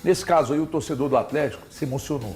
Nesse caso aí, o torcedor do Atlético se emocionou.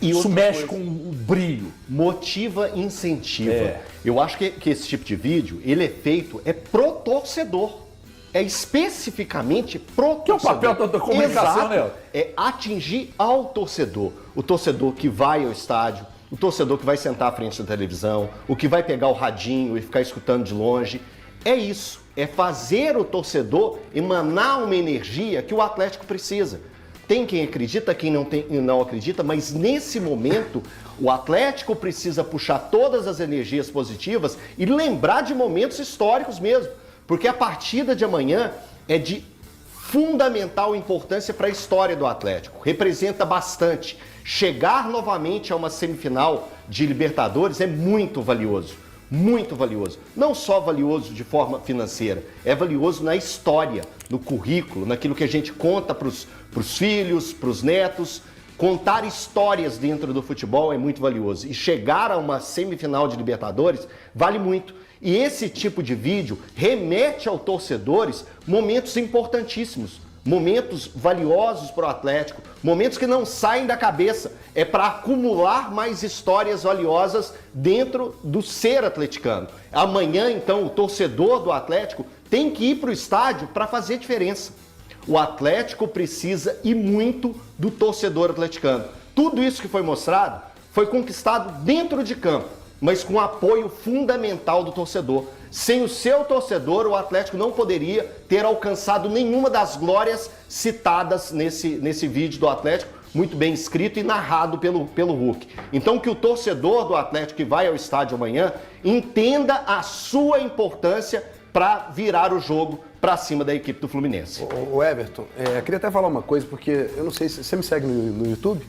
E isso mexe coisa, com o brilho. Motiva, incentiva. Eu acho que esse tipo de vídeo, ele é feito pro torcedor. É especificamente pro torcedor. Que é o papel da comunicação, né? É atingir ao torcedor. O torcedor que vai ao estádio, o torcedor que vai sentar à frente da televisão, o que vai pegar o radinho e ficar escutando de longe. É isso. É fazer o torcedor emanar uma energia que o Atlético precisa. Tem quem acredita, quem não acredita, mas nesse momento o Atlético precisa puxar todas as energias positivas e lembrar de momentos históricos mesmo. Porque a partida de amanhã é de fundamental importância para a história do Atlético. Representa bastante. Chegar novamente a uma semifinal de Libertadores é muito valioso. Muito valioso. Não só valioso de forma financeira, é valioso na história, no currículo, naquilo que a gente conta para os filhos, para os netos. Contar histórias dentro do futebol é muito valioso. E chegar a uma semifinal de Libertadores vale muito. E esse tipo de vídeo remete aos torcedores momentos importantíssimos, momentos valiosos para o Atlético, momentos que não saem da cabeça. É para acumular mais histórias valiosas dentro do ser atleticano. Amanhã, então, o torcedor do Atlético tem que ir para o estádio para fazer diferença. O Atlético precisa e muito do torcedor atleticano. Tudo isso que foi mostrado foi conquistado dentro de campo, mas com apoio fundamental do torcedor. Sem o seu torcedor, o Atlético não poderia ter alcançado nenhuma das glórias citadas nesse vídeo do Atlético, muito bem escrito e narrado pelo Hulk. Então que o torcedor do Atlético que vai ao estádio amanhã entenda a sua importância para virar o jogo para cima da equipe do Fluminense. O Everton, queria até falar uma coisa, porque eu não sei se você me segue no YouTube?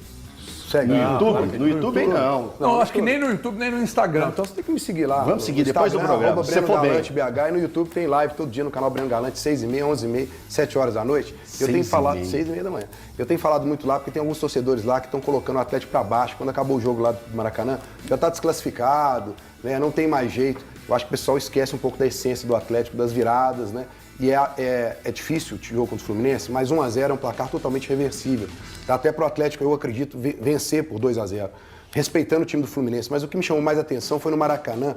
Segue no YouTube? No YouTube não. Não, acho que nem no YouTube, nem no Instagram. Não, então você tem que me seguir lá. Vamos seguir depois do programa, se for bem. BH, e no YouTube tem live todo dia no canal Breno Galante, 6h30, 11h30, 7 horas da noite. Eu tenho falado, 6h30 da manhã. Eu tenho falado muito lá, porque tem alguns torcedores lá que estão colocando o Atlético para baixo. Quando acabou o jogo lá do Maracanã, já está desclassificado, né? Não tem mais jeito. Eu acho que o pessoal esquece um pouco da essência do Atlético, das viradas, né? E é difícil o jogo contra o Fluminense, mas 1x0 é um placar totalmente reversível. Até para o Atlético, eu acredito, vencer por 2x0, respeitando o time do Fluminense. Mas o que me chamou mais atenção foi no Maracanã,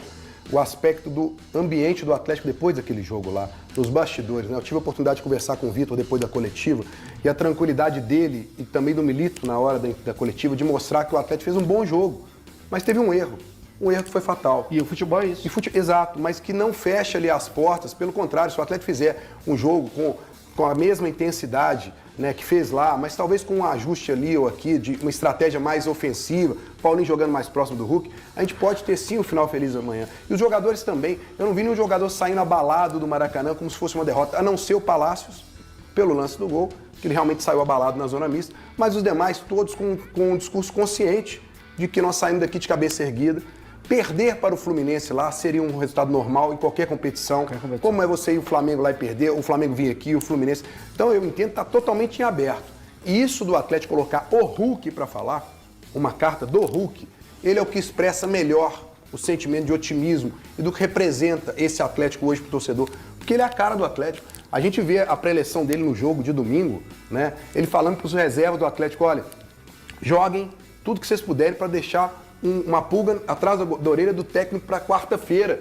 o aspecto do ambiente do Atlético depois daquele jogo lá, nos bastidores, né? Eu tive a oportunidade de conversar com o Vitor depois da coletiva e a tranquilidade dele e também do Milito na hora da coletiva de mostrar que o Atlético fez um bom jogo, mas teve um erro. Um erro que foi fatal. E o futebol é isso. Exato, mas que não fecha ali as portas. Pelo contrário, se o Atlético fizer um jogo com a mesma intensidade, né, que fez lá, mas talvez com um ajuste ali ou aqui, de uma estratégia mais ofensiva, Paulinho jogando mais próximo do Hulk, a gente pode ter sim um final feliz amanhã. E os jogadores também. Eu não vi nenhum jogador saindo abalado do Maracanã como se fosse uma derrota, a não ser o Palácios, pelo lance do gol, que ele realmente saiu abalado na zona mista, mas os demais todos com um discurso consciente de que nós saímos daqui de cabeça erguida. Perder para o Fluminense lá seria um resultado normal em qualquer competição. Como é você ir o Flamengo lá e perder, o Flamengo vir aqui, o Fluminense. Então eu entendo que está totalmente em aberto. E isso do Atlético colocar o Hulk para falar, uma carta do Hulk, ele é o que expressa melhor o sentimento de otimismo e do que representa esse Atlético hoje para o torcedor. Porque ele é a cara do Atlético. A gente vê a pré-eleição dele no jogo de domingo, né? Ele falando para os reservas do Atlético, olha, joguem tudo que vocês puderem para deixar uma pulga atrás da orelha do técnico para quarta-feira.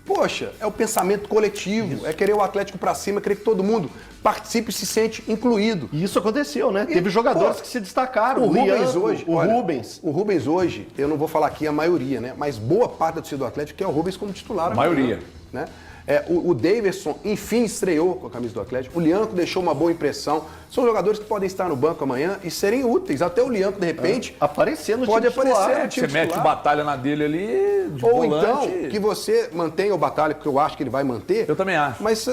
Poxa, é o pensamento coletivo, isso. É querer o Atlético para cima, querer que todo mundo participe e se sente incluído. E isso aconteceu, né? Teve jogadores que se destacaram. O Rubens hoje, eu não vou falar aqui a maioria, né? Mas boa parte da torcida do Atlético quer o Rubens como titular. A maioria. Né? O Daverson, enfim, estreou com a camisa do Atlético. O Lianco deixou uma boa impressão. São jogadores que podem estar no banco amanhã e serem úteis. Até o Lianco, de repente, aparecer no pode time aparecer titular. no time Você mete titular. Batalha na dele ali, de Ou volante. então, que você mantenha o Batalha, porque eu acho que ele vai manter. Eu também acho. Mas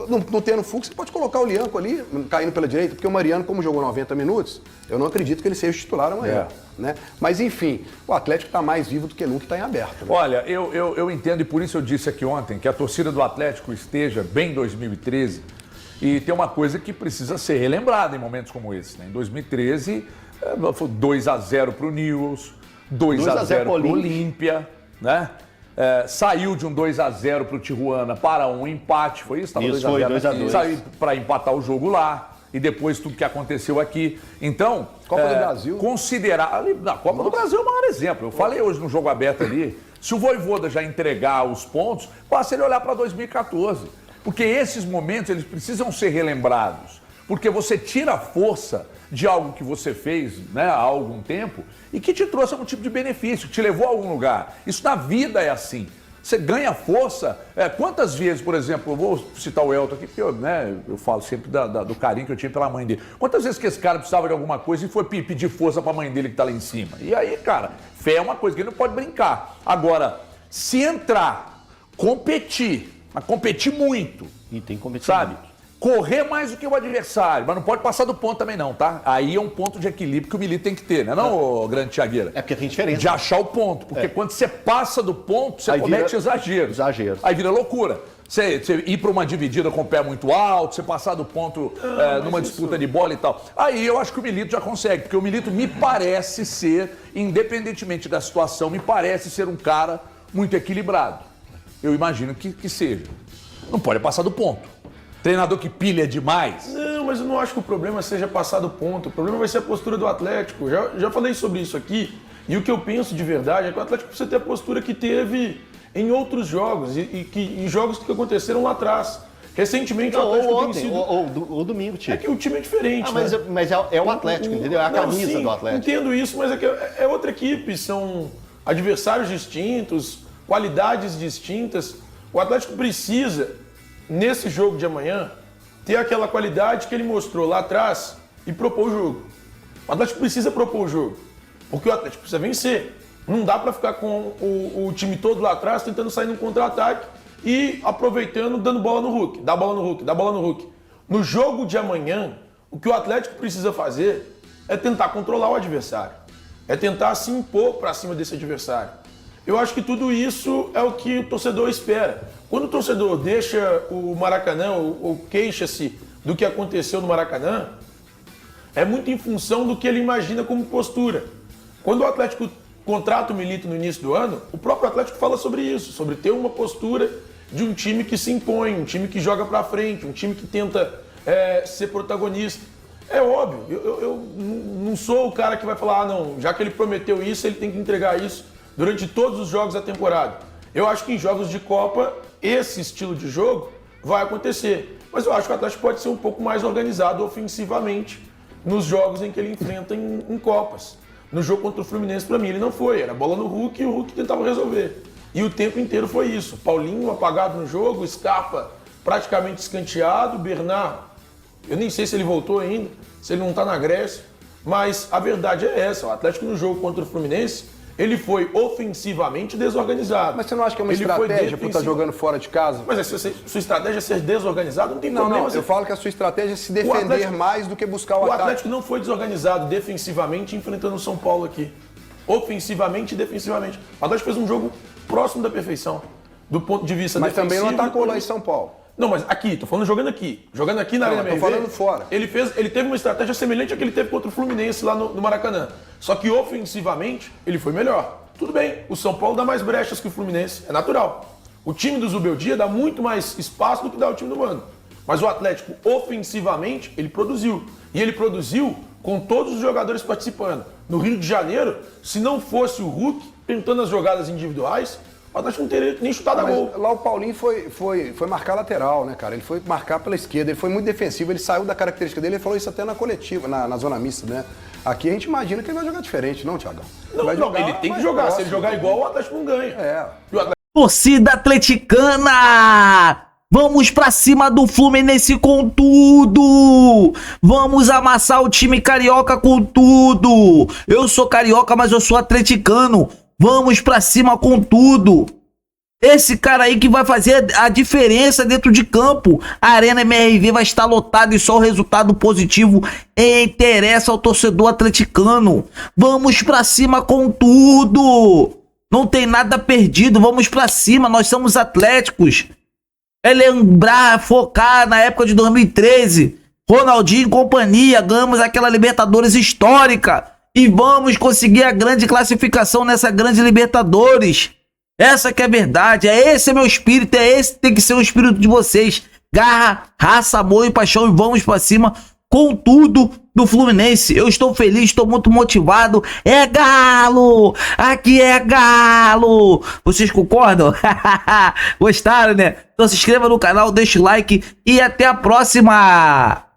não tendo Fux, você pode colocar o Lianco ali, caindo pela direita, porque o Mariano, como jogou 90 minutos, eu não acredito que ele seja titular amanhã. Né? Mas, enfim, o Atlético está mais vivo do que nunca e está em aberto. Né? Olha, eu entendo, e por isso eu disse aqui ontem, que a torcida do Atlético esteja bem em 2013 e tem uma coisa que precisa ser relembrada em momentos como esse. Né? Em 2013, foi 2x0 para o Newell's, 2x0 para o Olímpia, né? Saiu de um 2x0 para o Tijuana para um empate, foi isso? Isso, foi 2x2. Saiu para empatar o jogo lá. e depois tudo que aconteceu aqui. Então, Copa do Brasil. considerar... A Copa do Brasil é o maior exemplo. Eu falei hoje no Jogo Aberto ali, se o Vojvoda já entregar os pontos, basta ele olhar para 2014. Porque esses momentos, eles precisam ser relembrados. Porque você tira a força de algo que você fez, né, há algum tempo e que te trouxe algum tipo de benefício, te levou a algum lugar. Isso na vida é assim. Você ganha força. Quantas vezes, por exemplo, eu vou citar o Elton aqui, porque eu falo sempre do carinho que eu tinha pela mãe dele. Quantas vezes que esse cara precisava de alguma coisa e foi pedir força pra mãe dele que tá lá em cima? E aí, cara, fé é uma coisa que ele não pode brincar. Agora, se entrar, competir, mas competir muito, E tem competição. sabe? Correr mais do que o adversário, mas não pode passar do ponto também não, tá? Aí é um ponto de equilíbrio que o Milito tem que ter, né? Não, grande Thiagueira? É porque tem diferença. De achar o ponto, porque quando você passa do ponto, você Aí comete vira exageros. exagero. Aí vira loucura. Você ir para uma dividida com o pé muito alto, você passar do ponto numa disputa de bola e tal. Aí eu acho que o Milito já consegue, porque o Milito me parece ser, independentemente da situação, me parece ser um cara muito equilibrado. Eu imagino que seja. Não pode passar do ponto. Treinador que pilha demais. Não, mas eu não acho que o problema seja passar do ponto. O problema vai ser a postura do Atlético. Já falei sobre isso aqui. E o que eu penso de verdade é que o Atlético precisa ter a postura que teve em outros jogos. E em jogos que aconteceram lá atrás. Recentemente o Atlético Ou tem ontem, sido... ou domingo, Tio. É que o time é diferente, mas né? mas é o Atlético, entendeu? É a Não, camisa sim, do Atlético. Entendo isso, mas é outra equipe. São adversários distintos, qualidades distintas. O Atlético precisa, nesse jogo de amanhã, ter aquela qualidade que ele mostrou lá atrás e propor o jogo. O Atlético precisa propor o jogo, porque o Atlético precisa vencer. Não dá para ficar com o time todo lá atrás tentando sair num contra-ataque e aproveitando, dando bola no Hulk, dá bola no Hulk, dá bola no Hulk. No jogo de amanhã, o que o Atlético precisa fazer é tentar controlar o adversário, é tentar se impor para cima desse adversário. Eu acho que tudo isso é o que o torcedor espera. Quando o torcedor deixa o Maracanã ou queixa-se do que aconteceu no Maracanã, é muito em função do que ele imagina como postura. Quando o Atlético contrata o Milito no início do ano, o próprio Atlético fala sobre isso, sobre ter uma postura de um time que se impõe, um time que joga pra frente, um time que tenta ser protagonista. É óbvio, eu não sou o cara que vai falar, não, já que ele prometeu isso, ele tem que entregar isso durante todos os jogos da temporada. Eu acho que em jogos de Copa, esse estilo de jogo vai acontecer. Mas eu acho que o Atlético pode ser um pouco mais organizado ofensivamente nos jogos em que ele enfrenta em Copas. No jogo contra o Fluminense, para mim, ele não foi. Era bola no Hulk e o Hulk tentava resolver. E o tempo inteiro foi isso. Paulinho apagado no jogo, Scarpa praticamente escanteado, Bernard, eu nem sei se ele voltou ainda, se ele não está na Grécia. Mas a verdade é essa. O Atlético no jogo contra o Fluminense, ele foi ofensivamente desorganizado. Mas você não acha que é uma Ele foi estratégia por estar defensivo. jogando fora de casa? Mas se sua estratégia é ser desorganizado, não tem problema. Eu falo que a sua estratégia é se defender Atlético- mais do que buscar o O ataque. Atlético não foi desorganizado defensivamente enfrentando o São Paulo aqui. Ofensivamente e defensivamente. O Atlético fez um jogo próximo da perfeição. Do ponto de vista Mas defensivo. também não atacou e- lá em São Paulo. Não, mas aqui, tô falando jogando aqui. Jogando aqui na Não, Arena eu tô MRV. falando fora. Ele teve uma estratégia semelhante à que ele teve contra o Fluminense lá no Maracanã. Só que ofensivamente, ele foi melhor. Tudo bem, o São Paulo dá mais brechas que o Fluminense, é natural. O time do Zubeldia dá muito mais espaço do que dá o time do Mano. Mas o Atlético, ofensivamente, ele produziu. E ele produziu com todos os jogadores participando. No Rio de Janeiro, se não fosse o Hulk tentando as jogadas individuais, o Atlético não teria nem chutado a gol. Mas lá o Paulinho foi marcar lateral, né, cara? Ele foi marcar pela esquerda, ele foi muito defensivo, ele saiu da característica dele, ele falou isso até na coletiva, na zona mista, né? Aqui a gente imagina que ele vai jogar diferente, não, Thiagão? Não, ele tem que mais jogar. Se próximo. ele jogar igual, o Atlético não ganha. É. E o Atlético Torcida atleticana! Vamos pra cima do Fluminense com tudo! Vamos amassar o time carioca com tudo! Eu sou carioca, mas eu sou atleticano. Vamos pra cima com tudo! Esse cara aí que vai fazer a diferença dentro de campo. A Arena MRV vai estar lotada e só o resultado positivo interessa ao torcedor atleticano. Vamos pra cima com tudo! Não tem nada perdido, vamos pra cima, nós somos atléticos. É lembrar, focar na época de 2013, Ronaldinho e companhia, ganhamos aquela Libertadores histórica e vamos conseguir a grande classificação nessa grande Libertadores. Essa que é a verdade, esse é meu espírito, esse tem que ser o espírito de vocês. Garra, raça, amor e paixão e vamos pra cima com tudo do Fluminense. Eu estou feliz, estou muito motivado. É Galo! Aqui é Galo! Vocês concordam? Gostaram, né? Então se inscreva no canal, deixa o like e até a próxima!